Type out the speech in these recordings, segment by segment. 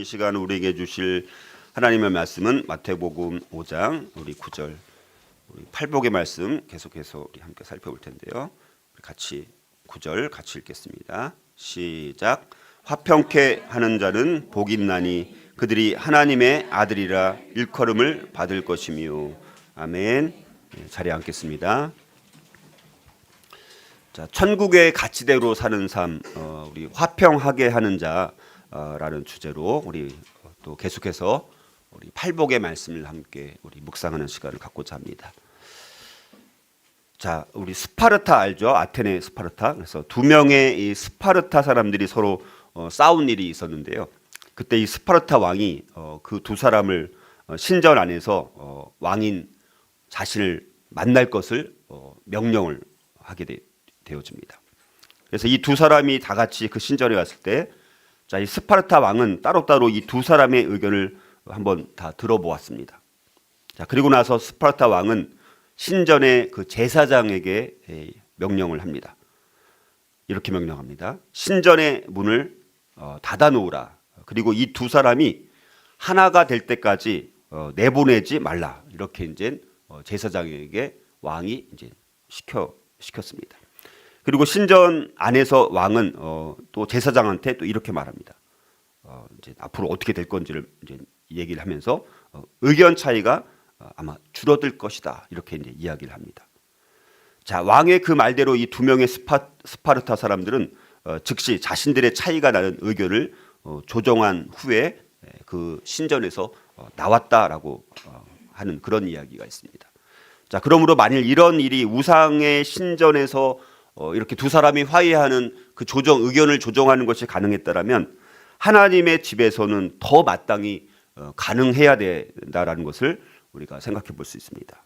이 시간 우리에게 주실 하나님의 말씀은 마태복음 5장 우리 9절 우리 팔복의 말씀 계속해서 우리 함께 살펴볼 텐데요. 우리 같이 9절 같이 읽겠습니다. 시작. 화평케 하는 자는 복이 있나니 그들이 하나님의 아들이라 일컬음을 받을 것이며. 아멘. 자리에 앉겠습니다. 자, 천국의 가치대로 사는 삶, 우리 화평하게 하는 자라는 주제로 우리 또 계속해서 우리 팔복의 말씀을 함께 우리 묵상하는 시간을 갖고자 합니다. 자, 우리 스파르타 알죠? 아테네 스파르타. 그래서 두 명의 이 스파르타 사람들이 서로 싸운 일이 있었는데요. 그때 이 스파르타 왕이 그 두 사람을 신전 안에서 왕인 자신을 만날 것을 명령을 하게 되어집니다. 그래서 이 두 사람이 다 같이 그 신전에 갔을 때, 자, 이 스파르타 왕은 따로따로 이 두 사람의 의견을 한번 다 들어보았습니다. 자, 그리고 나서 스파르타 왕은 신전의 그 제사장에게 명령을 합니다. 이렇게 명령합니다. 신전의 문을 닫아 놓으라. 그리고 이 두 사람이 하나가 될 때까지 내보내지 말라. 이렇게 이제 제사장에게 왕이 이제 시켰습니다. 그리고 신전 안에서 왕은 또 제사장한테 또 이렇게 말합니다. 이제 앞으로 어떻게 될 건지를 이제 얘기를 하면서 의견 차이가 아마 줄어들 것이다. 이렇게 이제 이야기를 합니다. 자, 왕의 그 말대로 이 두 명의 스파르타 사람들은 즉시 자신들의 차이가 나는 의견을 조정한 후에 그 신전에서 나왔다라고 하는 그런 이야기가 있습니다. 자, 그러므로 만일 이런 일이 우상의 신전에서 이렇게 두 사람이 화해하는 그 의견을 조정하는 것이 가능했다라면 하나님의 집에서는 더 마땅히 가능해야 된다라는 것을 우리가 생각해 볼 수 있습니다.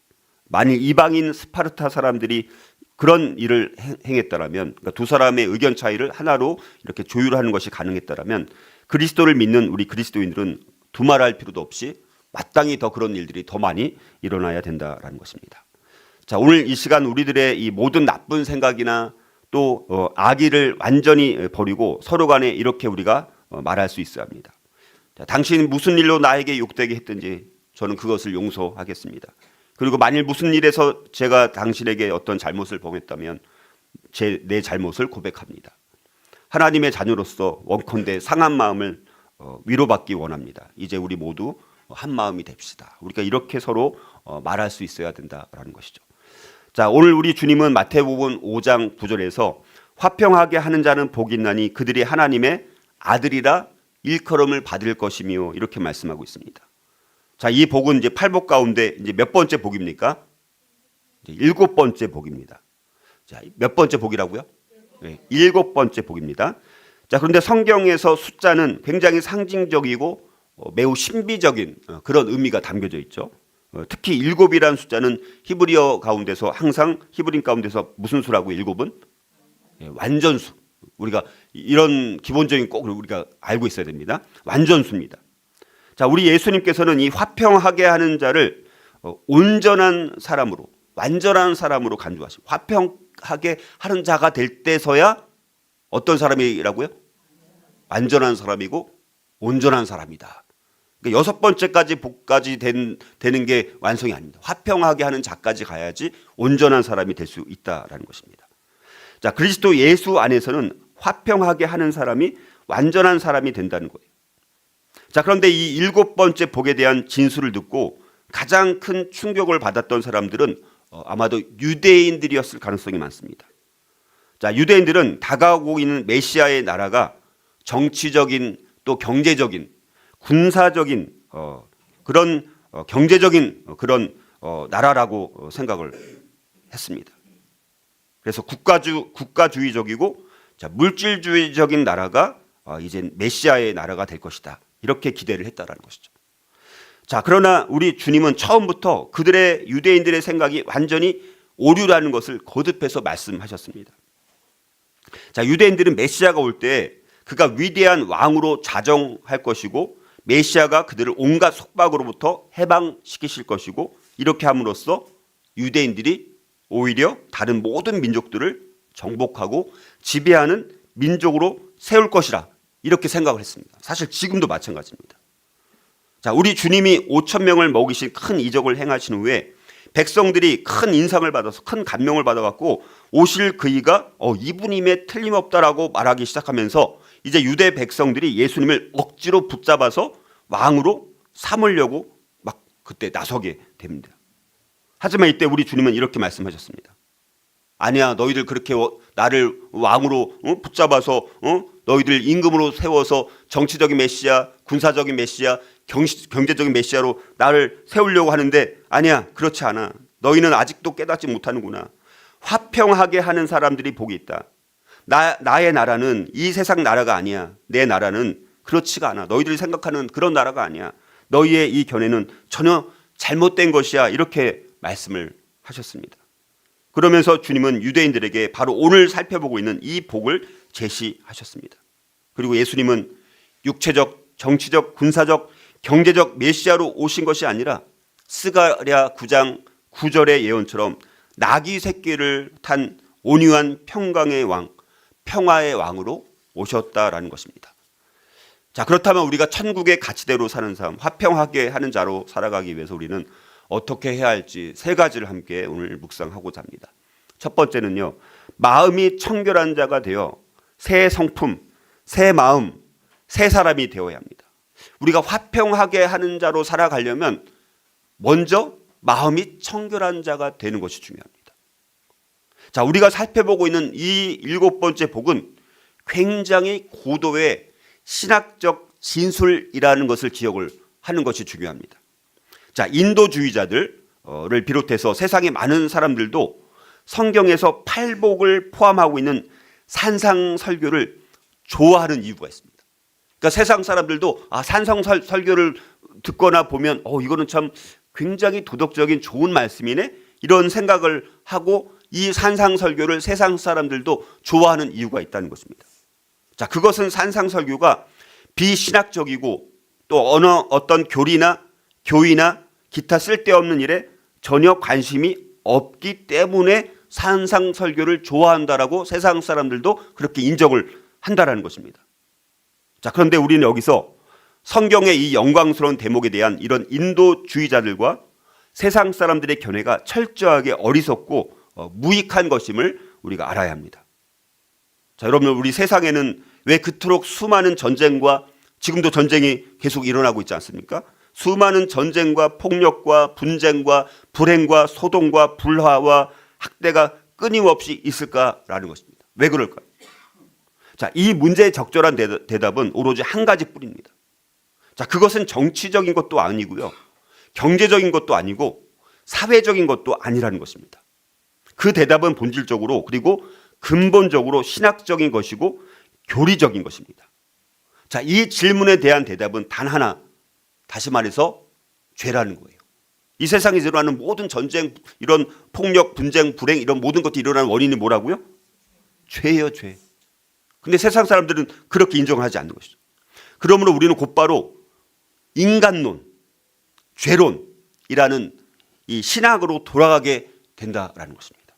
만일 이방인 스파르타 사람들이 그런 일을 행했다라면, 그러니까 두 사람의 의견 차이를 하나로 이렇게 조율하는 것이 가능했다라면 그리스도를 믿는 우리 그리스도인들은 두말할 필요도 없이 마땅히 더 그런 일들이 더 많이 일어나야 된다라는 것입니다. 자, 오늘 이 시간 우리들의 이 모든 나쁜 생각이나 또 악의를 완전히 버리고 서로 간에 이렇게 우리가 말할 수 있어야 합니다. 자, 당신 무슨 일로 나에게 욕되게 했든지 저는 그것을 용서하겠습니다. 그리고 만일 무슨 일에서 제가 당신에게 어떤 잘못을 범했다면 내 잘못을 고백합니다. 하나님의 자녀로서 원컨대 상한 마음을 위로받기 원합니다. 이제 우리 모두 한 마음이 됩시다. 우리가 이렇게 서로 말할 수 있어야 된다라는 것이죠. 자, 오늘 우리 주님은 마태복음 5장 9절에서 화평하게 하는 자는 복이 있나니 그들이 하나님의 아들이라 일컬음을 받을 것이며 이렇게 말씀하고 있습니다. 자, 이 복은 이제 팔복 가운데 이제 몇 번째 복입니까? 이제 7번째 복입니다. 자, 몇 번째 복이라고요? 네, 7번째 복입니다. 자, 그런데 성경에서 숫자는 굉장히 상징적이고 매우 신비적인 그런 의미가 담겨져 있죠. 특히 7이라는 숫자는 히브리어 가운데서 항상 히브리인 가운데서 무슨 수라고 7은? 완전수. 우리가 이런 기본적인 꼭 우리가 알고 있어야 됩니다. 완전수입니다. 자, 우리 예수님께서는 이 화평하게 하는 자를 온전한 사람으로, 완전한 사람으로 간주하시고 화평하게 하는 자가 될 때서야 어떤 사람이라고요? 완전한 사람이고 온전한 사람이다. 그러니까 6번째까지 복까지 되는 게 완성이 아닙니다. 화평하게 하는 자까지 가야지 온전한 사람이 될 수 있다라는 것입니다. 자, 그리스도 예수 안에서는 화평하게 하는 사람이 완전한 사람이 된다는 거예요. 자, 그런데 이 7번째 복에 대한 진술을 듣고 가장 큰 충격을 받았던 사람들은 아마도 유대인들이었을 가능성이 많습니다. 자, 유대인들은 다가오고 있는 메시아의 나라가 정치적인 또 경제적인 군사적인 그런 경제적인 그런 나라라고 생각을 했습니다. 그래서 국가주의적이고 자, 물질주의적인 나라가 이제 메시아의 나라가 될 것이다. 이렇게 기대를 했다라는 것이죠. 자, 그러나 우리 주님은 처음부터 그들의 유대인들의 생각이 완전히 오류라는 것을 거듭해서 말씀하셨습니다. 자, 유대인들은 메시아가 올 때 그가 위대한 왕으로 자정할 것이고 메시아가 그들을 온갖 속박으로부터 해방시키실 것이고 이렇게 함으로써 유대인들이 오히려 다른 모든 민족들을 정복하고 지배하는 민족으로 세울 것이라 이렇게 생각을 했습니다. 사실 지금도 마찬가지입니다. 자, 우리 주님이 5천 명을 먹이신 큰 이적을 행하신 후에 백성들이 큰 인상을 받아서 큰 감명을 받아갖고 오실 그이가 이분임에 틀림없다라고 말하기 시작하면서 이제 유대 백성들이 예수님을 억지로 붙잡아서 왕으로 삼으려고 막 그때 나서게 됩니다. 하지만 이때 우리 주님은 이렇게 말씀하셨습니다. 아니야, 너희들 그렇게 나를 왕으로 붙잡아서 너희들 임금으로 세워서 정치적인 메시아, 군사적인 메시아, 경제적인 메시아로 나를 세우려고 하는데 아니야, 그렇지 않아. 너희는 아직도 깨닫지 못하는구나. 화평하게 하는 사람들이 복이 있다. 나의 나라는 이 세상 나라가 아니야. 내 나라는 그렇지가 않아. 너희들이 생각하는 그런 나라가 아니야. 너희의 이 견해는 전혀 잘못된 것이야. 이렇게 말씀을 하셨습니다. 그러면서 주님은 유대인들에게 바로 오늘 살펴보고 있는 이 복을 제시하셨습니다. 그리고 예수님은 육체적, 정치적, 군사적, 경제적 메시아로 오신 것이 아니라 스가랴 9장 9절의 예언처럼 나귀 새끼를 탄 온유한 평강의 왕, 평화의 왕으로 오셨다라는 것입니다. 자, 그렇다면 우리가 천국의 가치대로 사는 삶, 화평하게 하는 자로 살아가기 위해서 우리는 어떻게 해야 할지 세 가지를 함께 오늘 묵상하고자 합니다. 첫 번째는요, 마음이 청결한 자가 되어 새 성품, 새 마음, 새 사람이 되어야 합니다. 우리가 화평하게 하는 자로 살아가려면 먼저 마음이 청결한 자가 되는 것이 중요합니다. 자, 우리가 살펴보고 있는 이 7번째 복은 굉장히 고도의 신학적 진술이라는 것을 기억을 하는 것이 중요합니다. 자, 인도주의자들을 비롯해서 세상의 많은 사람들도 성경에서 팔복을 포함하고 있는 산상설교를 좋아하는 이유가 있습니다. 그러니까 세상 사람들도 산상설교를 듣거나 보면 이거는 참 굉장히 도덕적인 좋은 말씀이네, 이런 생각을 하고 이 산상설교를 세상 사람들도 좋아하는 이유가 있다는 것입니다. 자, 그것은 산상설교가 비신학적이고 또 어떤 교리나 교의나 기타 쓸데없는 일에 전혀 관심이 없기 때문에 산상설교를 좋아한다라고 세상 사람들도 그렇게 인정을 한다라는 것입니다. 자, 그런데 우리는 여기서 성경의 이 영광스러운 대목에 대한 이런 인도주의자들과 세상 사람들의 견해가 철저하게 어리석고 무익한 것임을 우리가 알아야 합니다. 자, 여러분, 우리 세상에는 왜 그토록 수많은 전쟁과 지금도 전쟁이 계속 일어나고 있지 않습니까? 수많은 전쟁과 폭력과 분쟁과 불행과 소동과 불화와 학대가 끊임없이 있을까라는 것입니다. 왜 그럴까요? 자, 이 문제의 적절한 대답은 오로지 한 가지뿐입니다. 자, 그것은 정치적인 것도 아니고요, 경제적인 것도 아니고 사회적인 것도 아니라는 것입니다. 그 대답은 본질적으로 그리고 근본적으로 신학적인 것이고 교리적인 것입니다. 자, 이 질문에 대한 대답은 단 하나, 다시 말해서 죄라는 거예요. 이 세상에서 일어나는 모든 전쟁, 이런 폭력, 분쟁, 불행, 이런 모든 것들이 일어나는 원인이 뭐라고요? 죄예요, 죄. 근데 세상 사람들은 그렇게 인정하지 않는 것이죠. 그러므로 우리는 곧바로 인간론, 죄론이라는 이 신학으로 돌아가게 된다라는 것입니다.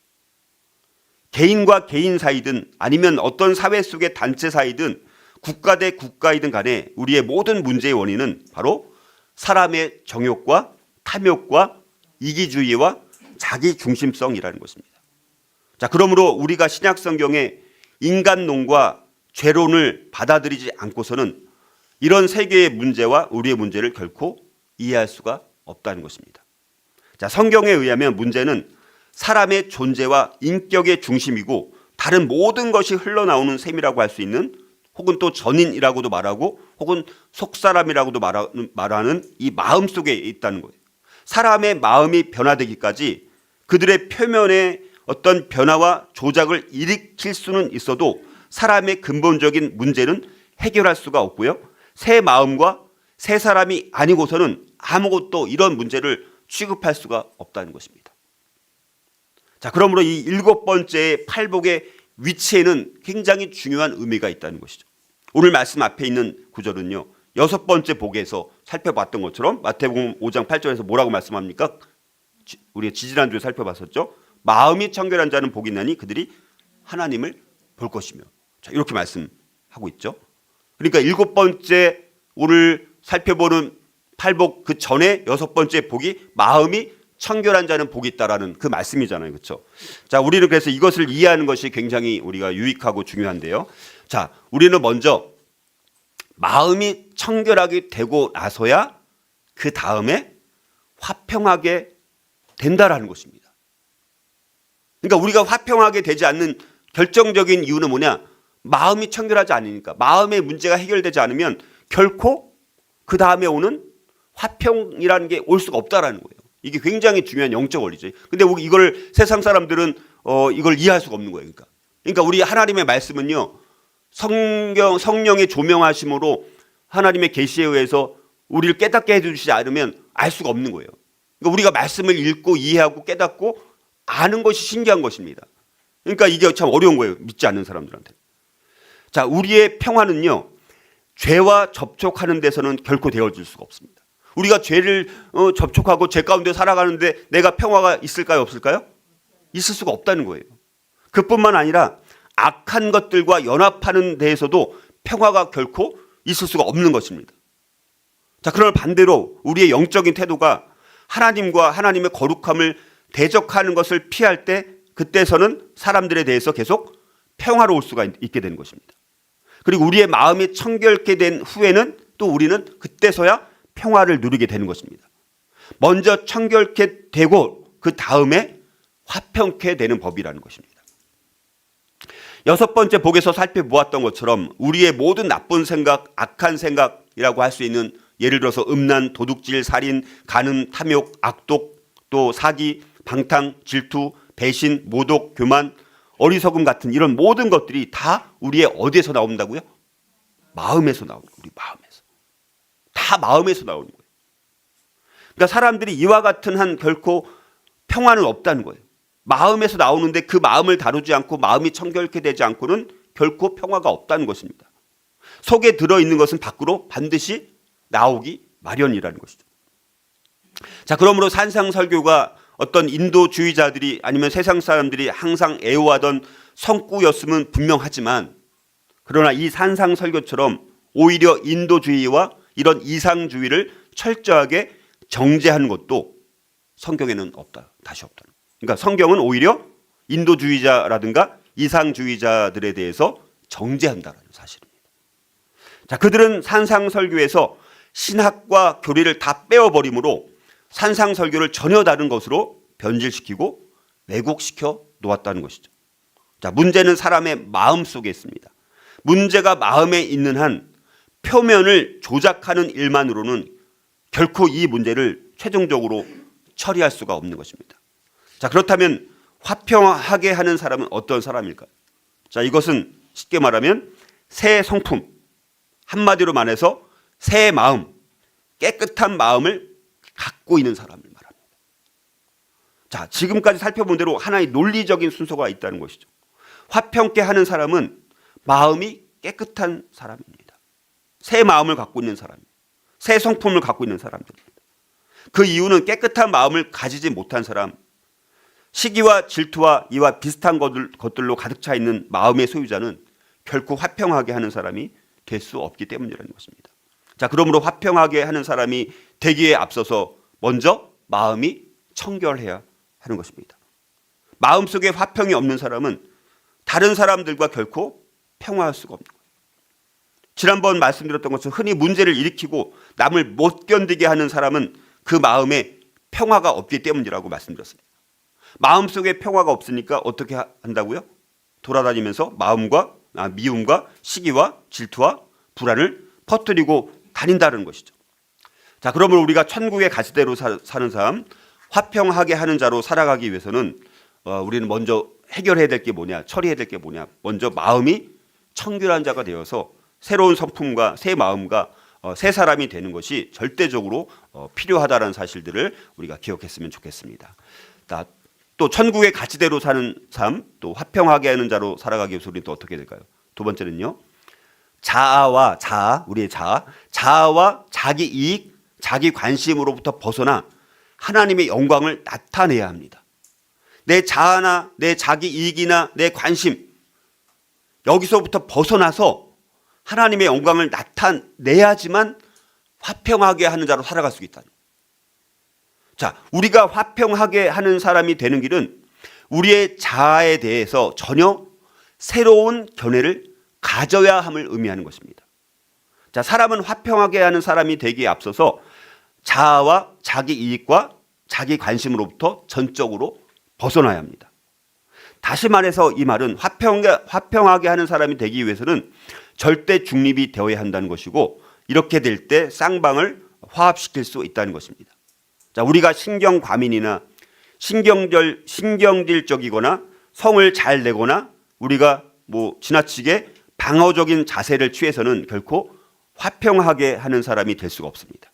개인과 개인 사이든 아니면 어떤 사회 속의 단체 사이든 국가 대 국가이든 간에 우리의 모든 문제의 원인은 바로 사람의 정욕과 탐욕과 이기주의와 자기중심성이라는 것입니다. 자, 그러므로 우리가 신약 성경의 인간론과 죄론을 받아들이지 않고서는 이런 세계의 문제와 우리의 문제를 결코 이해할 수가 없다는 것입니다. 자, 성경에 의하면 문제는 사람의 존재와 인격의 중심이고 다른 모든 것이 흘러나오는 셈이라고 할 수 있는, 혹은 또 전인이라고도 말하고 혹은 속사람이라고도 말하는 이 마음 속에 있다는 거예요. 사람의 마음이 변화되기까지 그들의 표면에 어떤 변화와 조작을 일으킬 수는 있어도 사람의 근본적인 문제는 해결할 수가 없고요, 새 마음과 새 사람이 아니고서는 아무것도 이런 문제를 취급할 수가 없다는 것입니다. 자, 그러므로 이 7번째 팔복의 위치에는 굉장히 중요한 의미가 있다는 것이죠. 오늘 말씀 앞에 있는 구절은요, 6번째 복에서 살펴봤던 것처럼 마태복음 5장 8절에서 뭐라고 말씀합니까? 우리가 지지난주에 살펴봤었죠. 마음이 청결한 자는 복이 있나니 그들이 하나님을 볼 것이며. 자, 이렇게 말씀하고 있죠. 그러니까 7번째 오늘 살펴보는 팔복 그 전에 6번째 복이 마음이 청결한 자는 복이 있다라는 그 말씀이잖아요. 그렇죠? 자, 우리는 그래서 이것을 이해하는 것이 굉장히 우리가 유익하고 중요한데요. 자, 우리는 먼저 마음이 청결하게 되고 나서야 그 다음에 화평하게 된다라는 것입니다. 그러니까 우리가 화평하게 되지 않는 결정적인 이유는 뭐냐? 마음이 청결하지 않으니까. 마음의 문제가 해결되지 않으면 결코 그 다음에 오는 화평이라는 게 올 수가 없다라는 거예요. 이게 굉장히 중요한 영적 원리죠. 근데 이걸 세상 사람들은 이걸 이해할 수가 없는 거예요. 그러니까 우리 하나님의 말씀은요, 성령의 조명하심으로 하나님의 계시에 의해서 우리를 깨닫게 해주시지 않으면 알 수가 없는 거예요. 그러니까 우리가 말씀을 읽고 이해하고 깨닫고 아는 것이 신기한 것입니다. 그러니까 이게 참 어려운 거예요. 믿지 않는 사람들한테. 자, 우리의 평화는요, 죄와 접촉하는 데서는 결코 되어질 수가 없습니다. 우리가 죄를 접촉하고 죄 가운데 살아가는데 내가 평화가 있을까요? 없을까요? 있을 수가 없다는 거예요. 그뿐만 아니라 악한 것들과 연합하는 데에서도 평화가 결코 있을 수가 없는 것입니다. 자, 그러나 반대로 우리의 영적인 태도가 하나님과 하나님의 거룩함을 대적하는 것을 피할 때 그때서는 사람들에 대해서 계속 평화로울 수가 있게 되는 것입니다. 그리고 우리의 마음이 청결케 된 후에는 또 우리는 그때서야 평화를 누리게 되는 것입니다. 먼저 청결케 되고 그 다음에 화평케 되는 법이라는 것입니다. 6번째 복에서 살펴보았던 것처럼 우리의 모든 나쁜 생각, 악한 생각이라고 할 수 있는 예를 들어서 음란, 도둑질, 살인, 간음, 탐욕, 악독, 또 사기, 방탕, 질투, 배신, 모독, 교만, 어리석음 같은 이런 모든 것들이 다 우리의 어디에서 나온다고요? 마음에서 나오는 거예요. 우리 마음에서. 다 마음에서 나오는 거예요. 그러니까 사람들이 이와 같은 한 결코 평화는 없다는 거예요. 마음에서 나오는데 그 마음을 다루지 않고 마음이 청결케 되지 않고는 결코 평화가 없다는 것입니다. 속에 들어있는 것은 밖으로 반드시 나오기 마련이라는 것이죠. 자, 그러므로 산상설교가 어떤 인도주의자들이 아니면 세상 사람들이 항상 애호하던 성구였음은 분명하지만 그러나 이 산상설교처럼 오히려 인도주의와 이런 이상주의를 철저하게 정죄하는 것도 성경에는 없다. 다시 없다. 그러니까 성경은 오히려 인도주의자라든가 이상주의자들에 대해서 정죄한다는 사실입니다. 자, 그들은 산상설교에서 신학과 교리를 다 빼어버림으로 산상설교를 전혀 다른 것으로 변질시키고 왜곡시켜 놓았다는 것이죠. 자, 문제는 사람의 마음 속에 있습니다. 문제가 마음에 있는 한 표면을 조작하는 일만으로는 결코 이 문제를 최종적으로 처리할 수가 없는 것입니다. 자, 그렇다면 화평하게 하는 사람은 어떤 사람일까요? 자, 이것은 쉽게 말하면 새 성품, 한마디로 말해서 새 마음, 깨끗한 마음을 갖고 있는 사람을 말합니다. 자, 지금까지 살펴본 대로 하나의 논리적인 순서가 있다는 것이죠. 화평케 하는 사람은 마음이 깨끗한 사람입니다. 새 마음을 갖고 있는 사람, 새 성품을 갖고 있는 사람들입니다. 그 이유는 깨끗한 마음을 가지지 못한 사람, 시기와 질투와 이와 비슷한 것들로 가득 차 있는 마음의 소유자는 결코 화평하게 하는 사람이 될 수 없기 때문이라는 것입니다. 자, 그러므로 화평하게 하는 사람이 되기에 앞서서 먼저 마음이 청결해야 하는 것입니다. 마음속에 화평이 없는 사람은 다른 사람들과 결코 평화할 수가 없는 거예요. 지난번 말씀드렸던 것처럼 흔히 문제를 일으키고 남을 못 견디게 하는 사람은 그 마음에 평화가 없기 때문이라고 말씀드렸습니다. 마음속에 평화가 없으니까 어떻게 한다고요? 돌아다니면서 미움과 시기와 질투와 불안을 퍼뜨리고 다닌다는 것이죠. 자, 그러면 우리가 천국의 가시대로 사는 삶, 화평하게 하는 자로 살아가기 위해서는 우리는 먼저 해결해야 될 게 뭐냐, 처리해야 될 게 뭐냐. 먼저 마음이 청결한 자가 되어서 새로운 성품과 새 마음과 새 사람이 되는 것이 절대적으로 필요하다는 사실들을 우리가 기억했으면 좋겠습니다. 또 천국의 가치대로 사는 삶, 또 화평하게 하는 자로 살아가기 위해서 우리는 또 어떻게 될까요? 두 번째는요, 우리의 자아와 자기 이익, 자기 관심으로부터 벗어나 하나님의 영광을 나타내야 합니다. 내 자아나 내 자기 이익이나 내 관심, 여기서부터 벗어나서 하나님의 영광을 나타내야지만 화평하게 하는 자로 살아갈 수 있다는. 자, 우리가 화평하게 하는 사람이 되는 길은 우리의 자아에 대해서 전혀 새로운 견해를 가져야 함을 의미하는 것입니다. 자, 사람은 화평하게 하는 사람이 되기에 앞서서 자아와 자기 이익과 자기 관심으로부터 전적으로 벗어나야 합니다. 다시 말해서 이 말은 화평하게 하는 사람이 되기 위해서는 절대 중립이 되어야 한다는 것이고, 이렇게 될 때 쌍방을 화합시킬 수 있다는 것입니다. 자, 우리가 신경과민이나 신경질적이거나 성을 잘 내거나 우리가 지나치게 방어적인 자세를 취해서는 결코 화평하게 하는 사람이 될 수가 없습니다.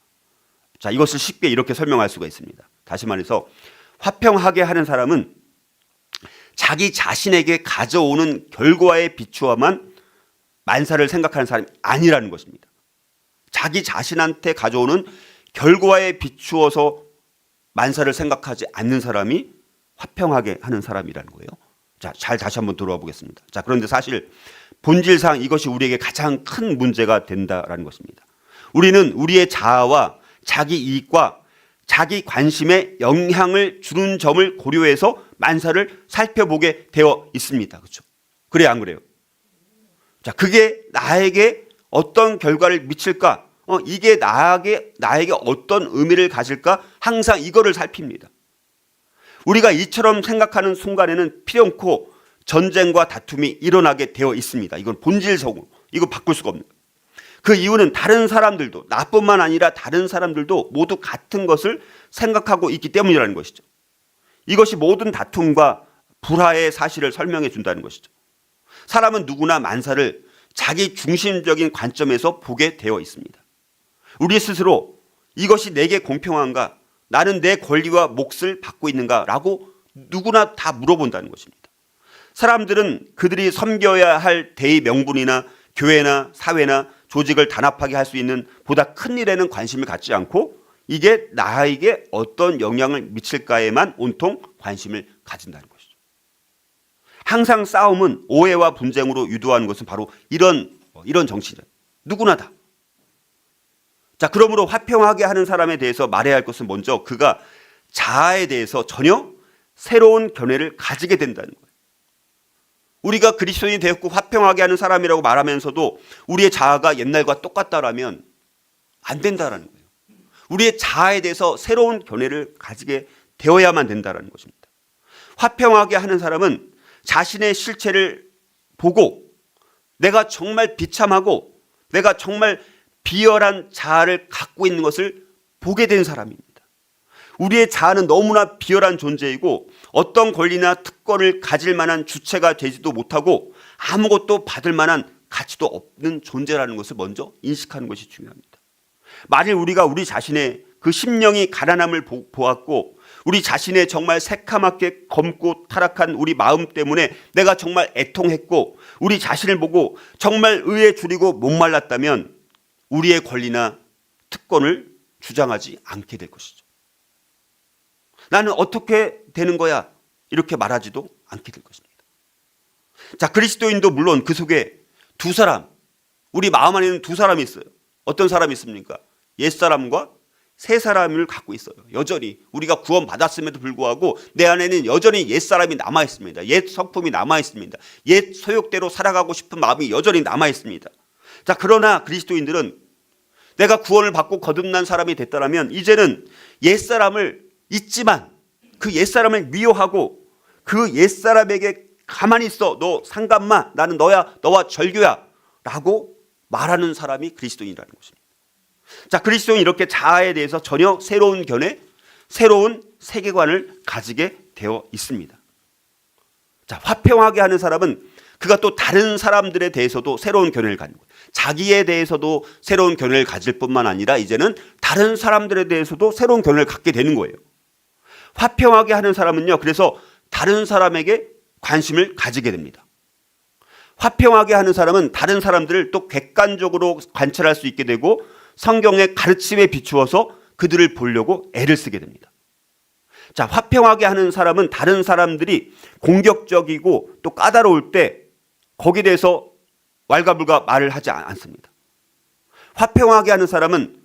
자, 이것을 쉽게 이렇게 설명할 수가 있습니다. 다시 말해서 화평하게 하는 사람은 자기 자신에게 가져오는 결과에 비추어만 만사를 생각하는 사람이 아니라는 것입니다. 자기 자신한테 가져오는 결과에 비추어서 만사를 생각하지 않는 사람이 화평하게 하는 사람이라는 거예요. 자, 잘 다시 한번 들어와 보겠습니다. 자, 그런데 사실 본질상 이것이 우리에게 가장 큰 문제가 된다라는 것입니다. 우리는 우리의 자아와 자기 이익과 자기 관심에 영향을 주는 점을 고려해서 만사를 살펴보게 되어 있습니다. 그렇죠? 그래요, 안 그래요? 자, 그게 나에게 어떤 결과를 미칠까? 이게 나에게 어떤 의미를 가질까? 항상 이거를 살핍니다. 우리가 이처럼 생각하는 순간에는 필연코 전쟁과 다툼이 일어나게 되어 있습니다. 이건 본질적으로, 이거 바꿀 수가 없는 거예요. 그 이유는 다른 사람들도, 나뿐만 아니라 다른 사람들도 모두 같은 것을 생각하고 있기 때문이라는 것이죠. 이것이 모든 다툼과 불화의 사실을 설명해 준다는 것이죠. 사람은 누구나 만사를 자기 중심적인 관점에서 보게 되어 있습니다. 우리 스스로 이것이 내게 공평한가? 나는 내 권리와 몫을 받고 있는가? 라고 누구나 다 물어본다는 것입니다. 사람들은 그들이 섬겨야 할 대의 명분이나 교회나 사회나 조직을 단합하게 할 수 있는 보다 큰 일에는 관심을 갖지 않고 이게 나에게 어떤 영향을 미칠까에만 온통 관심을 가진다는 것이죠. 항상 싸움은 오해와 분쟁으로 유도하는 것은 바로 이런 정치죠. 누구나 다. 자, 그러므로 화평하게 하는 사람에 대해서 말해야 할 것은 먼저 그가 자아에 대해서 전혀 새로운 견해를 가지게 된다는 거예요. 우리가 그리스도인이 되었고 화평하게 하는 사람이라고 말하면서도 우리의 자아가 옛날과 똑같다라면 안 된다라는 거예요. 우리의 자아에 대해서 새로운 견해를 가지게 되어야만 된다라는 것입니다. 화평하게 하는 사람은 자신의 실체를 보고 내가 정말 비참하고 내가 정말 비열한 자아를 갖고 있는 것을 보게 된 사람입니다. 우리의 자아는 너무나 비열한 존재이고 어떤 권리나 특권을 가질 만한 주체가 되지도 못하고 아무것도 받을 만한 가치도 없는 존재라는 것을 먼저 인식하는 것이 중요합니다. 만일 우리가 우리 자신의 그 심령이 가난함을 보았고 우리 자신의 정말 새카맣게 검고 타락한 우리 마음 때문에 내가 정말 애통했고 우리 자신을 보고 정말 의에 줄이고 목말랐다면 우리의 권리나 특권을 주장하지 않게 될 것이죠. 나는 어떻게 되는 거야? 이렇게 말하지도 않게 될 것입니다. 자, 그리스도인도 물론 그 속에 두 사람, 우리 마음 안에는 두 사람이 있어요. 어떤 사람이 있습니까? 옛사람과 새사람을 갖고 있어요. 여전히 우리가 구원받았음에도 불구하고 내 안에는 여전히 옛사람이 남아있습니다. 옛 성품이 남아있습니다. 옛 소욕대로 살아가고 싶은 마음이 여전히 남아있습니다. 자, 그러나 그리스도인들은 내가 구원을 받고 거듭난 사람이 됐다면 이제는 옛사람을 잊지만 그 옛사람을 미워하고 그 옛사람에게 가만히 있어, 너 상관마, 나는 너와 절교야 라고 말하는 사람이 그리스도인이라는 것입니다. 자, 그리스도인은 이렇게 자아에 대해서 전혀 새로운 견해, 새로운 세계관을 가지게 되어 있습니다. 자, 화평하게 하는 사람은 그가 또 다른 사람들에 대해서도 새로운 견해를 가지는 거예요. 자기에 대해서도 새로운 견해를 가질 뿐만 아니라 이제는 다른 사람들에 대해서도 새로운 견해를 갖게 되는 거예요. 화평하게 하는 사람은요, 그래서 다른 사람에게 관심을 가지게 됩니다. 화평하게 하는 사람은 다른 사람들을 또 객관적으로 관찰할 수 있게 되고 성경의 가르침에 비추어서 그들을 보려고 애를 쓰게 됩니다. 자, 화평하게 하는 사람은 다른 사람들이 공격적이고 또 까다로울 때 거기에 대해서 왈가불가 말을 하지 않습니다. 화평하게 하는 사람은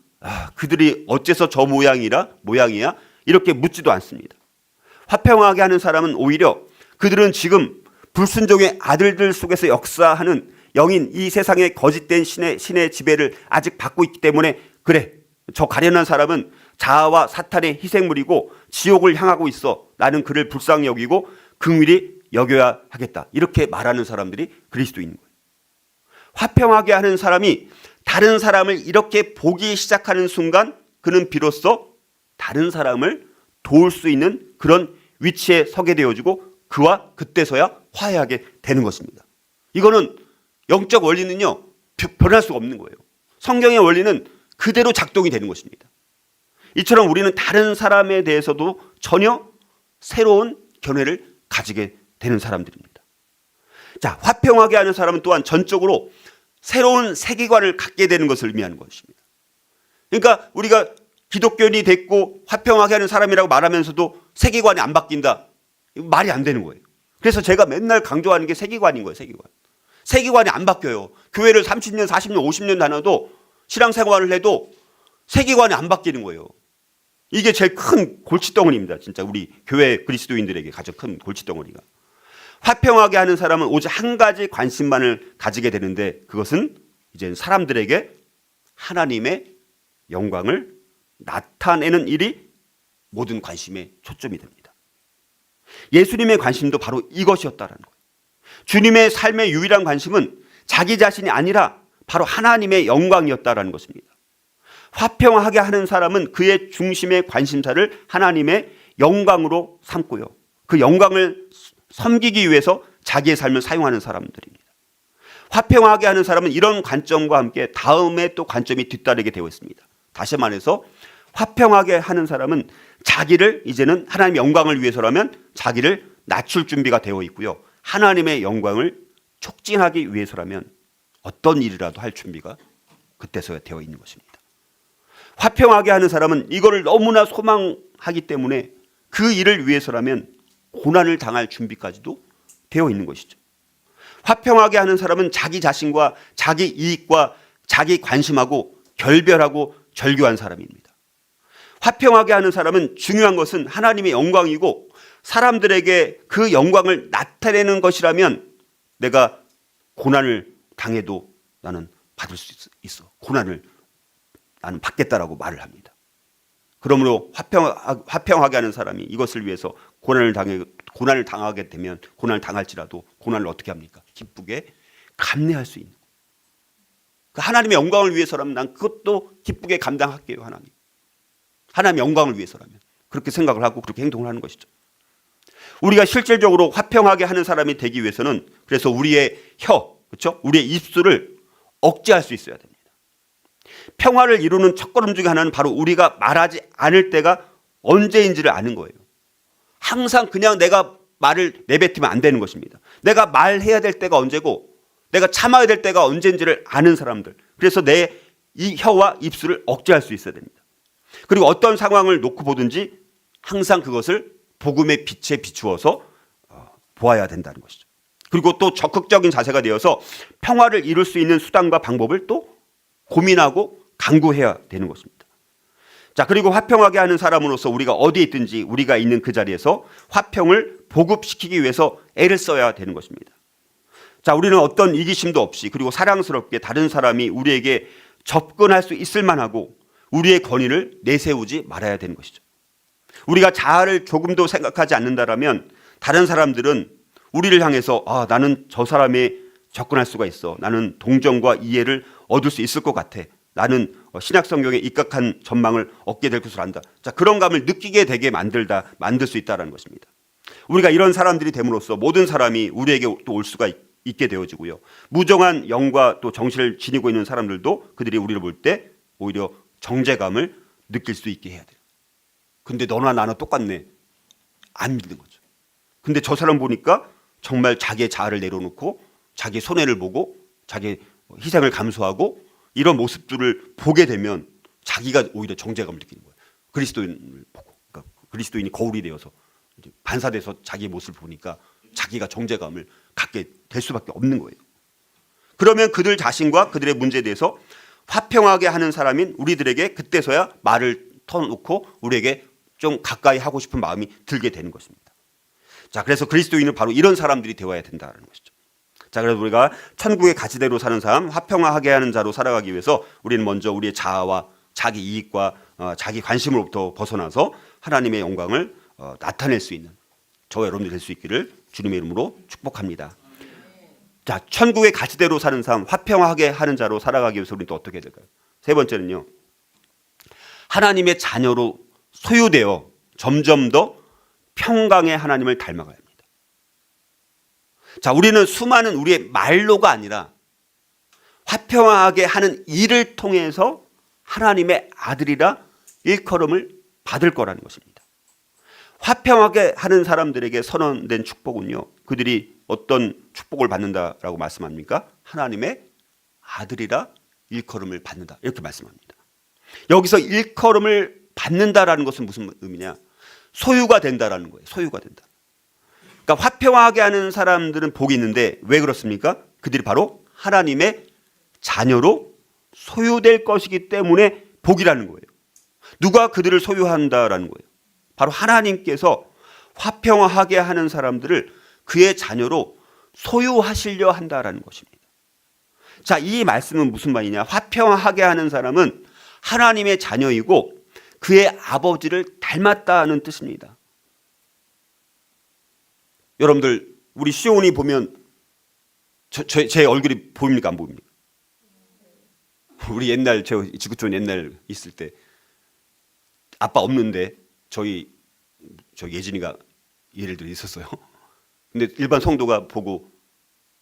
그들이 어째서 저 모양이야 이렇게 묻지도 않습니다. 화평하게 하는 사람은 오히려 그들은 지금 불순종의 아들들 속에서 역사하는 영인 이 세상의 거짓된 신의 지배를 아직 받고 있기 때문에 그래, 저 가련한 사람은 자아와 사탄의 희생물이고 지옥을 향하고 있어. 나는 그를 불쌍히 여기고 긍휼히 여겨야 하겠다. 이렇게 말하는 사람들이 그리스도인인 거예요. 화평하게 하는 사람이 다른 사람을 이렇게 보기 시작하는 순간 그는 비로소 다른 사람을 도울 수 있는 그런 위치에 서게 되어지고 그와 그때서야 화해하게 되는 것입니다. 이거는 영적 원리는요, 변할 수가 없는 거예요. 성경의 원리는 그대로 작동이 되는 것입니다. 이처럼 우리는 다른 사람에 대해서도 전혀 새로운 견해를 가지게 되는 사람들입니다. 자, 화평하게 하는 사람은 또한 전적으로 새로운 세계관을 갖게 되는 것을 의미하는 것입니다. 그러니까 우리가 기독교인이 됐고 화평하게 하는 사람이라고 말하면서도 세계관이 안 바뀐다. 말이 안 되는 거예요. 그래서 제가 맨날 강조하는 게 세계관인 거예요. 세계관이 안 바뀌어요. 교회를 30년, 40년, 50년 다녀도 신앙생활을 해도 세계관이 안 바뀌는 거예요. 이게 제일 큰 골칫덩어리입니다. 진짜 우리 교회 그리스도인들에게 가장 큰 골칫덩어리가. 화평하게 하는 사람은 오직 한 가지 관심만을 가지게 되는데 그것은 이제 사람들에게 하나님의 영광을 나타내는 일이 모든 관심의 초점이 됩니다. 예수님의 관심도 바로 이것이었다는 거예요. 주님의 삶의 유일한 관심은 자기 자신이 아니라 바로 하나님의 영광이었다는 것입니다. 화평하게 하는 사람은 그의 중심의 관심사를 하나님의 영광으로 삼고요. 그 영광을 섬기기 위해서 자기의 삶을 사용하는 사람들입니다. 화평하게 하는 사람은 이런 관점과 함께 다음에 또 관점이 뒤따르게 되어 있습니다. 다시 말해서 화평하게 하는 사람은 자기를 이제는 하나님의 영광을 위해서라면 자기를 낮출 준비가 되어 있고요. 하나님의 영광을 촉진하기 위해서라면 어떤 일이라도 할 준비가 그때서야 되어 있는 것입니다. 화평하게 하는 사람은 이거를 너무나 소망하기 때문에 그 일을 위해서라면 고난을 당할 준비까지도 되어 있는 것이죠. 화평하게 하는 사람은 자기 자신과 자기 이익과 자기 관심하고 결별하고 절교한 사람입니다. 화평하게 하는 사람은 중요한 것은 하나님의 영광이고 사람들에게 그 영광을 나타내는 것이라면 내가 고난을 당해도 나는 받을 수 있어. 고난을 나는 받겠다라고 말을 합니다. 그러므로 화평하게 하는 사람이 이것을 위해서 고난을 당하게 되면 고난을 당할지라도 고난을 어떻게 합니까? 기쁘게 감내할 수 있는. 하나님의 영광을 위해서라면 난 그것도 기쁘게 감당할게요. 하나님의 영광을 위해서라면 그렇게 생각을 하고 그렇게 행동을 하는 것이죠. 우리가 실질적으로 화평하게 하는 사람이 되기 위해서는 그래서 우리의 그렇죠? 우리의 입술을 억제할 수 있어야 됩니다. 평화를 이루는 첫걸음 중에 하나는 바로 우리가 말하지 않을 때가 언제인지를 아는 거예요. 항상 그냥 내가 말을 내뱉으면 안 되는 것입니다. 내가 말해야 될 때가 언제고 내가 참아야 될 때가 언제인지를 아는 사람들. 그래서 내 이 혀와 입술을 억제할 수 있어야 됩니다. 그리고 어떤 상황을 놓고 보든지 항상 그것을 복음의 빛에 비추어서 보아야 된다는 것이죠. 그리고 또 적극적인 자세가 되어서 평화를 이룰 수 있는 수단과 방법을 또 고민하고 강구해야 되는 것입니다. 자, 그리고 화평하게 하는 사람으로서 우리가 어디에 있든지 우리가 있는 그 자리에서 화평을 보급시키기 위해서 애를 써야 되는 것입니다. 자, 우리는 어떤 이기심도 없이 그리고 사랑스럽게 다른 사람이 우리에게 접근할 수 있을 만하고 우리의 권위를 내세우지 말아야 되는 것이죠. 우리가 자아를 조금도 생각하지 않는다라면 다른 사람들은 우리를 향해서 나는 저 사람에 접근할 수가 있어. 나는 동정과 이해를 얻을 수 있을 것 같아. 나는 신약 성경에 입각한 전망을 얻게 될 것을 안다. 자, 그런 감을 느끼게 되게 만들 수 있다는 것입니다. 우리가 이런 사람들이 됨으로써 모든 사람이 우리에게 또 올 수가 있게 되어지고요. 무정한 영과 또 정신을 지니고 있는 사람들도 그들이 우리를 볼 때 오히려 정죄감을 느낄 수 있게 해야 돼요. 근데 너나 나나 똑같네. 안 믿는 거죠. 근데 저 사람 보니까 정말 자기의 자아를 내려놓고 자기 손해를 보고 자기 희생을 감수하고 이런 모습들을 보게 되면 자기가 오히려 정죄감을 느끼는 거예요. 그리스도인을 보고. 그러니까 그리스도인이 거울이 되어서 이제 반사돼서 자기 모습을 보니까 자기가 정죄감을 갖게 될 수밖에 없는 거예요. 그러면 그들 자신과 그들의 문제에 대해서 화평하게 하는 사람인 우리들에게 그때서야 말을 터놓고 우리에게 좀 가까이 하고 싶은 마음이 들게 되는 것입니다. 자, 그래서 그리스도인은 바로 이런 사람들이 되어야 된다는 것이죠. 자, 그래서 우리가 천국의 가치대로 사는 삶, 화평하게 하는 자로 살아가기 위해서 우리는 먼저 우리의 자아와 자기 이익과 자기 관심으로부터 벗어나서 하나님의 영광을 나타낼 수 있는 저와 여러분들이 될 수 있기를 주님의 이름으로 축복합니다. 자, 천국의 가치대로 사는 삶, 화평하게 하는 자로 살아가기 위해서 우리는 또 어떻게 해야 될까요? 세 번째는요, 하나님의 자녀로 소유되어 점점 더 평강의 하나님을 닮아가야 합니다. 자, 우리는 수많은 우리의 말로가 아니라 화평하게 하는 일을 통해서 하나님의 아들이라 일컬음을 받을 거라는 것입니다. 화평하게 하는 사람들에게 선언된 축복은요, 그들이 어떤 축복을 받는다라고 말씀합니까? 하나님의 아들이라 일컬음을 받는다, 이렇게 말씀합니다. 여기서 일컬음을 받는다라는 것은 무슨 의미냐? 소유가 된다라는 거예요. 소유가 된다. 그러니까 화평하게 하는 사람들은 복이 있는데 왜 그렇습니까? 그들이 바로 하나님의 자녀로 소유될 것이기 때문에 복이라는 거예요. 누가 그들을 소유한다라는 거예요? 바로 하나님께서 화평하게 하는 사람들을 그의 자녀로 소유하시려 한다라는 것입니다. 자, 이 말씀은 무슨 말이냐? 화평하게 하는 사람은 하나님의 자녀이고 그의 아버지를 닮았다는 뜻입니다. 여러분들, 우리 시온이 보면 제 얼굴이 보입니까? 안 보입니까? 우리 옛날 저 지구촌 옛날 있을 때 아빠 없는데 저 예진이가 예를 들어 있었어요. 근데 일반 성도가 보고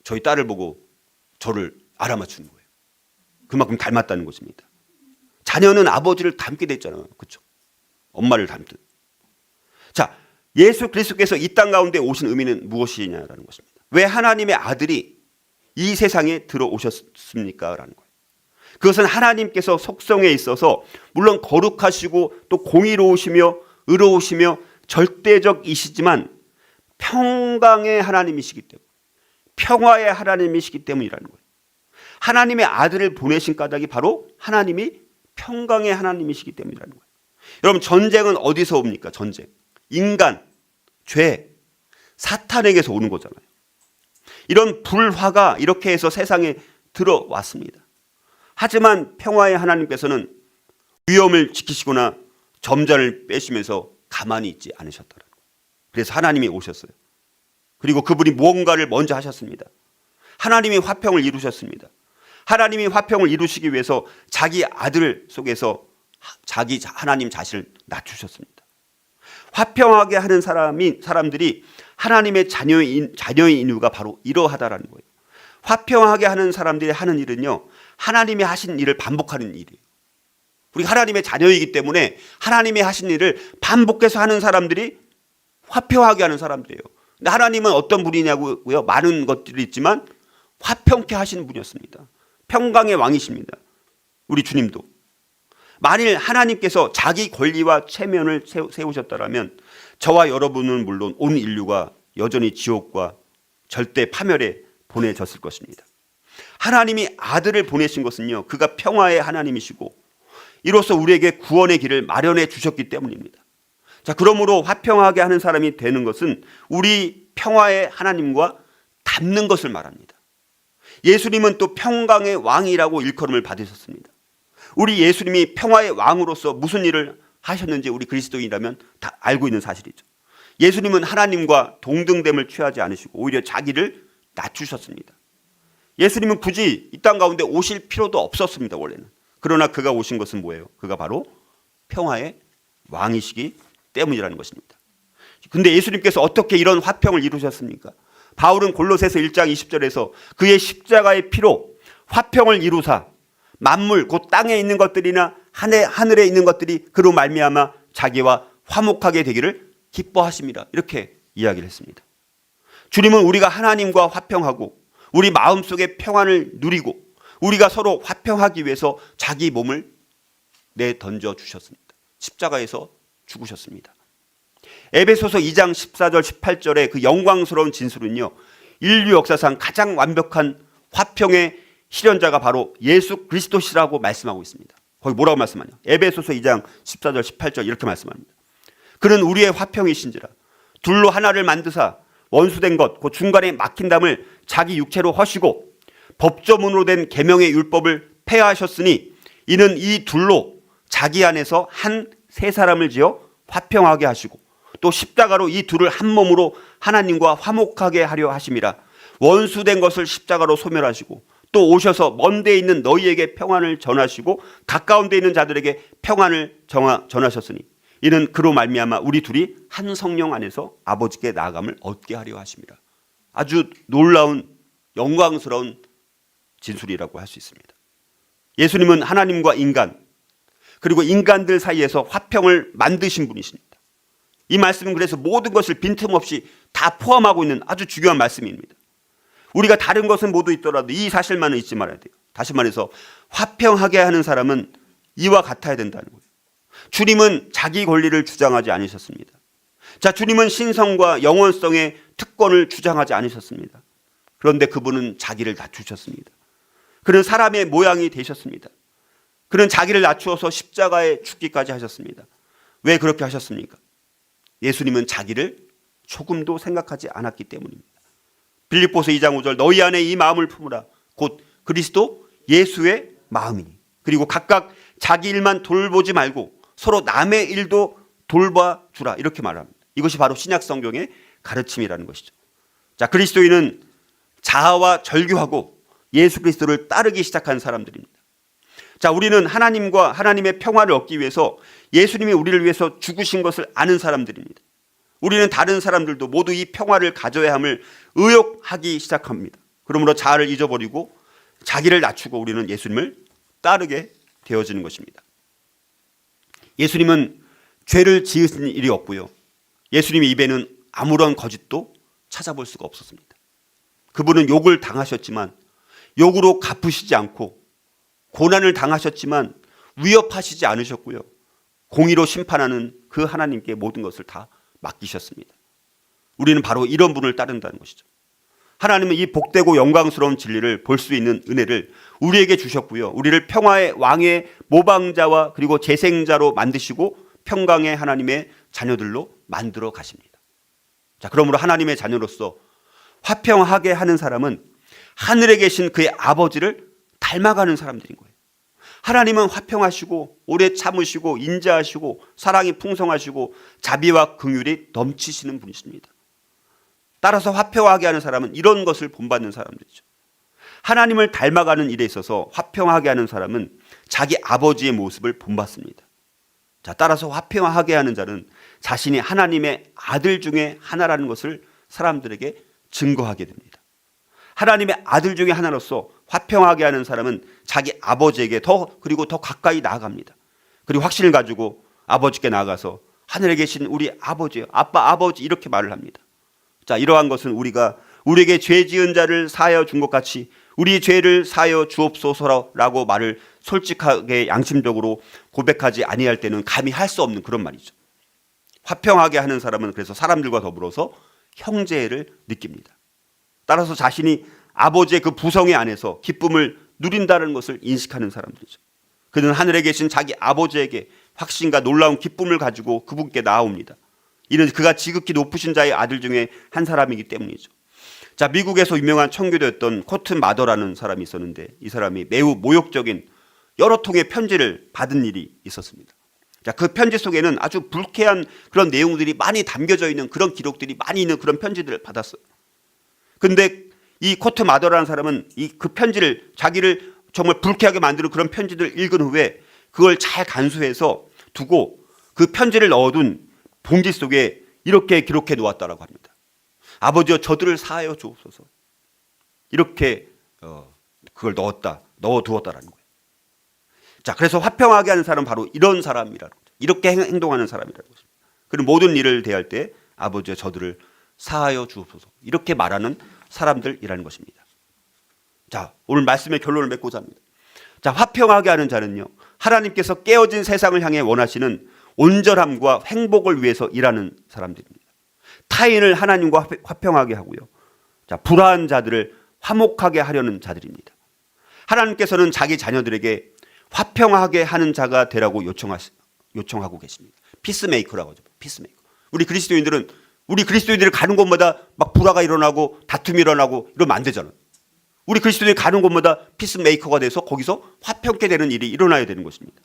저희 딸을 보고 저를 알아맞추는 거예요. 그만큼 닮았다는 것입니다. 자녀는 아버지를 닮게 됐잖아요. 그렇죠? 엄마를 닮듯. 자, 예수 그리스도께서 이 땅 가운데 오신 의미는 무엇이냐라는 것입니다. 왜 하나님의 아들이 이 세상에 들어오셨습니까? 라는 거예요. 그것은 하나님께서 속성에 있어서 물론 거룩하시고 또 공의로우시며 의로우시며 절대적이시지만 평강의 하나님이시기 때문에, 평화의 하나님이시기 때문이라는 거예요. 하나님의 아들을 보내신 까닭이 바로 하나님이 평강의 하나님이시기 때문이라는 거예요. 여러분, 전쟁은 어디서 옵니까? 전쟁. 인간, 죄, 사탄에게서 오는 거잖아요. 이런 불화가 이렇게 해서 세상에 들어왔습니다. 하지만 평화의 하나님께서는 위엄을 지키시거나 점잔을 빼시면서 가만히 있지 않으셨더라고요. 그래서 하나님이 오셨어요. 그리고 그분이 무언가를 먼저 하셨습니다. 하나님이 화평을 이루셨습니다. 하나님이 화평을 이루시기 위해서 자기 아들 속에서 자기 하나님 자신을 낮추셨습니다. 화평하게 하는 사람들이 하나님의 자녀인 이유가 바로 이러하다라는 거예요. 화평하게 하는 사람들이 하는 일은요, 하나님이 하신 일을 반복하는 일이에요. 우리가 하나님의 자녀이기 때문에 하나님이 하신 일을 반복해서 하는 사람들이 화평하게 하는 사람들이에요. 근데 하나님은 어떤 분이냐고요? 많은 것들이 있지만 화평케 하시는 분이었습니다. 평강의 왕이십니다. 우리 주님도. 만일 하나님께서 자기 권리와 체면을 세우셨다면 저와 여러분은 물론 온 인류가 여전히 지옥과 절대 파멸에 보내졌을 것입니다. 하나님이 아들을 보내신 것은요, 그가 평화의 하나님이시고 이로써 우리에게 구원의 길을 마련해 주셨기 때문입니다. 자, 그러므로 화평하게 하는 사람이 되는 것은 우리 평화의 하나님과 닮는 것을 말합니다. 예수님은 또 평강의 왕이라고 일컬음을 받으셨습니다. 우리 예수님이 평화의 왕으로서 무슨 일을 하셨는지 우리 그리스도인이라면 다 알고 있는 사실이죠. 예수님은 하나님과 동등됨을 취하지 않으시고 오히려 자기를 낮추셨습니다. 예수님은 굳이 이 땅 가운데 오실 필요도 없었습니다, 원래는. 그러나 그가 오신 것은 뭐예요? 그가 바로 평화의 왕이시기 때문이라는 것입니다. 근데 예수님께서 어떻게 이런 화평을 이루셨습니까? 바울은 골로새서 1장 20절에서 그의 십자가의 피로 화평을 이루사 만물 곧 땅에 있는 것들이나 하늘에 있는 것들이 그로 말미암아 자기와 화목하게 되기를 기뻐하십니다. 이렇게 이야기를 했습니다. 주님은 우리가 하나님과 화평하고 우리 마음속에 평안을 누리고 우리가 서로 화평하기 위해서 자기 몸을 내던져 주셨습니다. 십자가에서 죽으셨습니다. 에베소서 2장 14절 18절의 그 영광스러운 진술은요, 인류 역사상 가장 완벽한 화평의 실현자가 바로 예수 그리스도시라고 말씀하고 있습니다. 거기 뭐라고 말씀하냐? 에베소서 2장 14절 18절 이렇게 말씀합니다. 그는 우리의 화평이신지라 둘로 하나를 만드사 원수된 것 그 중간에 막힌 담을 자기 육체로 허시고 법조문으로 된 계명의 율법을 폐하하셨으니 이는 이 둘로 자기 안에서 한 세 사람을 지어 화평하게 하시고 또 십자가로 이 둘을 한 몸으로 하나님과 화목하게 하려 하심이라. 원수된 것을 십자가로 소멸하시고 또 오셔서 먼 데 있는 너희에게 평안을 전하시고 가까운 데 있는 자들에게 평안을 전하셨으니 이는 그로 말미암아 우리 둘이 한 성령 안에서 아버지께 나아감을 얻게 하려 하심이라. 아주 놀라운 영광스러운 진술이라고 할 수 있습니다. 예수님은 하나님과 인간 그리고 인간들 사이에서 화평을 만드신 분이십니다. 이 말씀은 그래서 모든 것을 빈틈없이 다 포함하고 있는 아주 중요한 말씀입니다. 우리가 다른 것은 모두 있더라도 이 사실만은 잊지 말아야 돼요. 다시 말해서 화평하게 하는 사람은 이와 같아야 된다는 거예요. 주님은 자기 권리를 주장하지 않으셨습니다. 자, 주님은 신성과 영원성의 특권을 주장하지 않으셨습니다. 그런데 그분은 자기를 낮추셨습니다. 그는 사람의 모양이 되셨습니다. 그는 자기를 낮추어서 십자가에 죽기까지 하셨습니다. 왜 그렇게 하셨습니까? 예수님은 자기를 조금도 생각하지 않았기 때문입니다. 빌립보서 2장 5절 너희 안에 이 마음을 품으라 곧 그리스도 예수의 마음이니 그리고 각각 자기 일만 돌보지 말고 서로 남의 일도 돌봐주라 이렇게 말합니다. 이것이 바로 신약 성경의 가르침이라는 것이죠. 자, 그리스도인은 자아와 절규하고 예수 그리스도를 따르기 시작한 사람들입니다. 자, 우리는 하나님과 하나님의 평화를 얻기 위해서 예수님이 우리를 위해서 죽으신 것을 아는 사람들입니다. 우리는 다른 사람들도 모두 이 평화를 가져야 함을 의욕하기 시작합니다. 그러므로 자아를 잊어버리고 자기를 낮추고 우리는 예수님을 따르게 되어지는 것입니다. 예수님은 죄를 지으신 일이 없고요. 예수님의 입에는 아무런 거짓도 찾아볼 수가 없었습니다. 그분은 욕을 당하셨지만 욕으로 갚으시지 않고 고난을 당하셨지만 위협하시지 않으셨고요. 공의로 심판하는 그 하나님께 모든 것을 다 맡기셨습니다. 우리는 바로 이런 분을 따른다는 것이죠. 하나님은 이 복되고 영광스러운 진리를 볼 수 있는 은혜를 우리에게 주셨고요. 우리를 평화의 왕의 모방자와 그리고 재생자로 만드시고 평강의 하나님의 자녀들로 만들어 가십니다. 자, 그러므로 하나님의 자녀로서 화평하게 하는 사람은 하늘에 계신 그의 아버지를 닮아가는 사람들인 거예요. 하나님은 화평하시고 오래 참으시고 인자하시고 사랑이 풍성하시고 자비와 긍휼이 넘치시는 분이십니다. 따라서 화평하게 하는 사람은 이런 것을 본받는 사람들이죠. 하나님을 닮아가는 일에 있어서 화평하게 하는 사람은 자기 아버지의 모습을 본받습니다. 자, 따라서 화평하게 하는 자는 자신이 하나님의 아들 중에 하나라는 것을 사람들에게 증거하게 됩니다. 하나님의 아들 중에 하나로서 화평하게 하는 사람은 자기 아버지에게 그리고 더 가까이 나아갑니다. 그리고 확신을 가지고 아버지께 나아가서 하늘에 계신 우리 아버지요, 아빠, 아버지 이렇게 말을 합니다. 자, 이러한 것은 우리가 우리에게 죄 지은 자를 사하여 준 것 같이 우리 죄를 사하여 주옵소서라고 말을 솔직하게 양심적으로 고백하지 아니할 때는 감히 할 수 없는 그런 말이죠. 화평하게 하는 사람은 그래서 사람들과 더불어서 형제를 느낍니다. 따라서 자신이 아버지의 그 부성의 안에서 기쁨을 누린다는 것을 인식하는 사람들이죠. 그는 하늘에 계신 자기 아버지에게 확신과 놀라운 기쁨을 가지고 그분께 나아옵니다. 이는 그가 지극히 높으신 자의 아들 중에 한 사람이기 때문이죠. 자, 미국에서 유명한 청교도였던 코트 마더라는 사람이 있었는데 이 사람이 매우 모욕적인 여러 통의 편지를 받은 일이 있었습니다. 자, 그 편지 속에는 아주 불쾌한 그런 내용들이 많이 담겨져 있는 그런 기록들이 많이 있는 그런 편지들을 받았어요. 근데 이 코트 마더라는 사람은 그 편지를 자기를 정말 불쾌하게 만드는 그런 편지들을 읽은 후에 그걸 잘 간수해서 두고 그 편지를 넣어둔 봉지 속에 이렇게 기록해 놓았다라고 합니다. 아버지여 저들을 사하여 주옵소서. 이렇게 그걸 넣어두었다라는 거예요. 자, 그래서 화평하게 하는 사람은 바로 이런 사람이라는 거죠. 이렇게 행동하는 사람이라는 것입니다. 그리고 모든 일을 대할 때 아버지여 저들을 사하여 주옵소서. 이렇게 말하는 사람들이라는 것입니다. 자, 오늘 말씀의 결론을 맺고자 합니다. 자, 화평하게 하는 자는요, 하나님께서 깨어진 세상을 향해 원하시는 온전함과 행복을 위해서 일하는 사람들입니다. 타인을 하나님과 화평하게 하고요. 자, 불화한 자들을 화목하게 하려는 자들입니다. 하나님께서는 자기 자녀들에게 화평하게 하는 자가 되라고 요청하고 계십니다. 피스메이커라고 하죠. 피스메이커. 우리 그리스도인들이 가는 곳마다 막 불화가 일어나고 다툼이 일어나고 이러면 안 되잖아요. 우리 그리스도인이 가는 곳마다 피스메이커가 돼서 거기서 화평케 되는 일이 일어나야 되는 것입니다.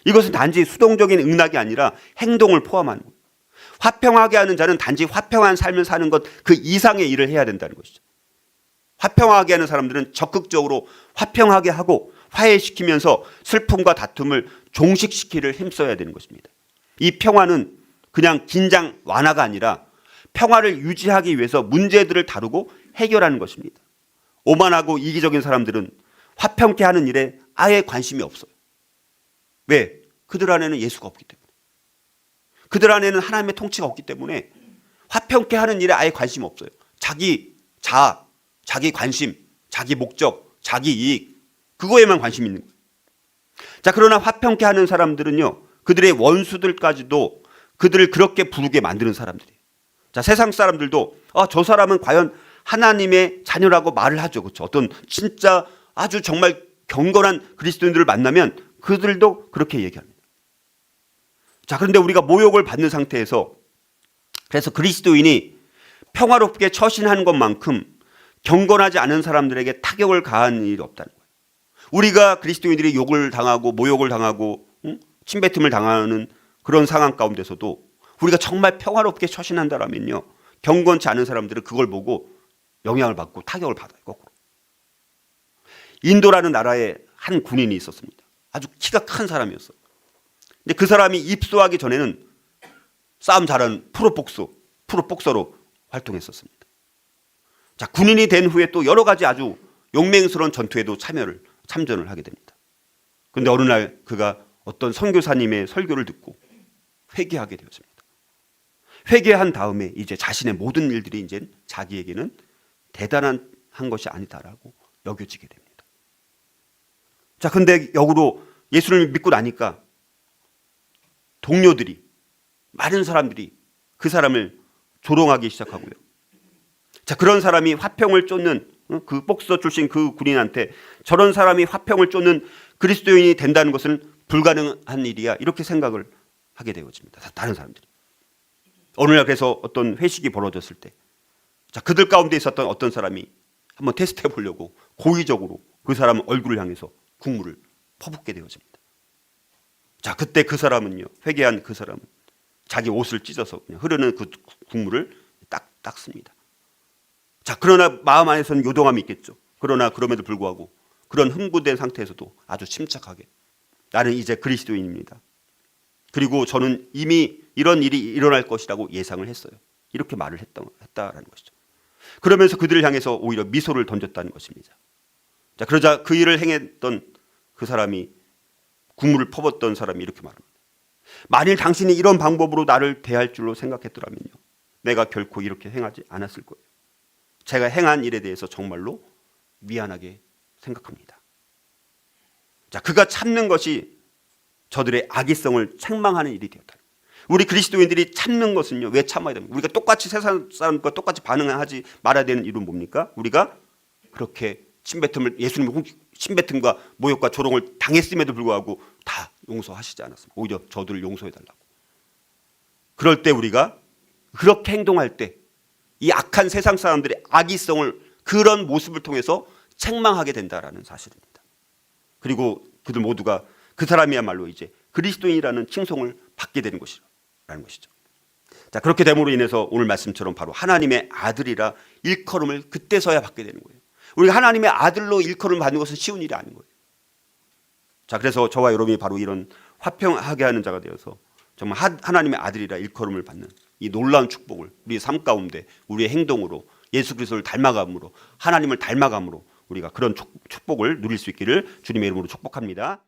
이것은 단지 수동적인 응낙이 아니라 행동을 포함하는 거예요. 화평하게 하는 자는 단지 화평한 삶을 사는 것 그 이상의 일을 해야 된다는 것이죠. 화평하게 하는 사람들은 적극적으로 화평하게 하고 화해시키면서 슬픔과 다툼을 종식시키를 힘써야 되는 것입니다. 이 평화는 그냥 긴장 완화가 아니라 평화를 유지하기 위해서 문제들을 다루고 해결하는 것입니다. 오만하고 이기적인 사람들은 화평케 하는 일에 아예 관심이 없어요. 왜? 그들 안에는 예수가 없기 때문에. 그들 안에는 하나님의 통치가 없기 때문에 화평케 하는 일에 아예 관심 없어요. 자기 자아, 자기 관심, 자기 목적, 자기 이익, 그거에만 관심이 있는 거예요. 자, 그러나 화평케 하는 사람들은요, 그들의 원수들까지도 그들을 그렇게 부르게 만드는 사람들이에요. 자, 세상 사람들도 저 사람은 과연 하나님의 자녀라고 말을 하죠. 그렇죠? 어떤 진짜 아주 정말 경건한 그리스도인들을 만나면 그들도 그렇게 얘기합니다. 자, 그런데 우리가 모욕을 받는 상태에서 그래서 그리스도인이 평화롭게 처신하는 것만큼 경건하지 않은 사람들에게 타격을 가한 일이 없다는 거예요. 우리가 그리스도인들이 욕을 당하고 모욕을 당하고 침뱉음을 당하는 그런 상황 가운데서도 우리가 정말 평화롭게 처신한다라면요, 경건치 않은 사람들은 그걸 보고 영향을 받고 타격을 받아요. 거꾸로. 인도라는 나라에 한 군인이 있었습니다. 아주 키가 큰 사람이었어요. 근데 그 사람이 입소하기 전에는 싸움 잘하는 프로복서로 활동했었습니다. 자, 군인이 된 후에 또 여러 가지 아주 용맹스러운 전투에도 참전을 하게 됩니다. 그런데 어느 날 그가 어떤 선교사님의 설교를 듣고 회개하게 되었습니다. 회개한 다음에 이제 자신의 모든 일들이 이제 자기에게는 대단한 것이 아니다라고 여겨지게 됩니다. 자, 근데 역으로 예수를 믿고 나니까 동료들이, 많은 사람들이 그 사람을 조롱하기 시작하고요. 자, 그런 사람이 화평을 쫓는 그 복서 출신 그 군인한테 저런 사람이 화평을 쫓는 그리스도인이 된다는 것은 불가능한 일이야, 이렇게 생각을 하게 되어집니다. 다른 사람들이. 어느 날 그래서 어떤 회식이 벌어졌을 때, 자, 그들 가운데 있었던 어떤 사람이 한번 테스트해 보려고 고의적으로 그 사람 얼굴을 향해서 국물을 퍼붓게 되어집니다. 자, 그때 그 사람은요, 회개한 그 사람은 자기 옷을 찢어서 그냥 흐르는 그 국물을 딱 닦습니다. 자, 그러나 마음 안에서는 요동함이 있겠죠. 그러나 그럼에도 불구하고 그런 흥분된 상태에서도 아주 침착하게, 나는 이제 그리스도인입니다. 그리고 저는 이미 이런 일이 일어날 것이라고 예상을 했어요. 이렇게 말을 했다라는 것이죠. 그러면서 그들을 향해서 오히려 미소를 던졌다는 것입니다. 자, 그러자 그 일을 행했던 그 사람이, 국물을 퍼붓던 사람이 이렇게 말합니다. 만일 당신이 이런 방법으로 나를 대할 줄로 생각했더라면요, 내가 결코 이렇게 행하지 않았을 거예요. 제가 행한 일에 대해서 정말로 미안하게 생각합니다. 자, 그가 참는 것이 저들의 악의성을 책망하는 일이 되었다. 우리 그리스도인들이 참는 것은요, 왜 참아야 됩니까? 우리가 똑같이 세상 사람과 똑같이 반응하지 말아야 되는 이유는 뭡니까? 우리가 그렇게 예수님 침뱉음과 모욕과 조롱을 당했음에도 불구하고 다 용서하시지 않았습니다. 오히려 저들을 용서해달라고. 그럴 때 우리가 그렇게 행동할 때 이 악한 세상 사람들의 악의성을, 그런 모습을 통해서 책망하게 된다라는 사실입니다. 그리고 그들 모두가, 그 사람이야말로 이제 그리스도인이라는 칭송을 받게 되는 것이라는 것이죠. 자, 그렇게 됨으로 인해서 오늘 말씀처럼 바로 하나님의 아들이라 일컬음을 그때서야 받게 되는 거예요. 우리가 하나님의 아들로 일컬음 받는 것은 쉬운 일이 아닌 거예요. 자, 그래서 저와 여러분이 바로 이런 화평하게 하는 자가 되어서 정말 하나님의 아들이라 일컬음을 받는 이 놀라운 축복을 우리의 삶 가운데, 우리의 행동으로, 예수 그리스도를 닮아감으로, 하나님을 닮아감으로 우리가 그런 축복을 누릴 수 있기를 주님의 이름으로 축복합니다.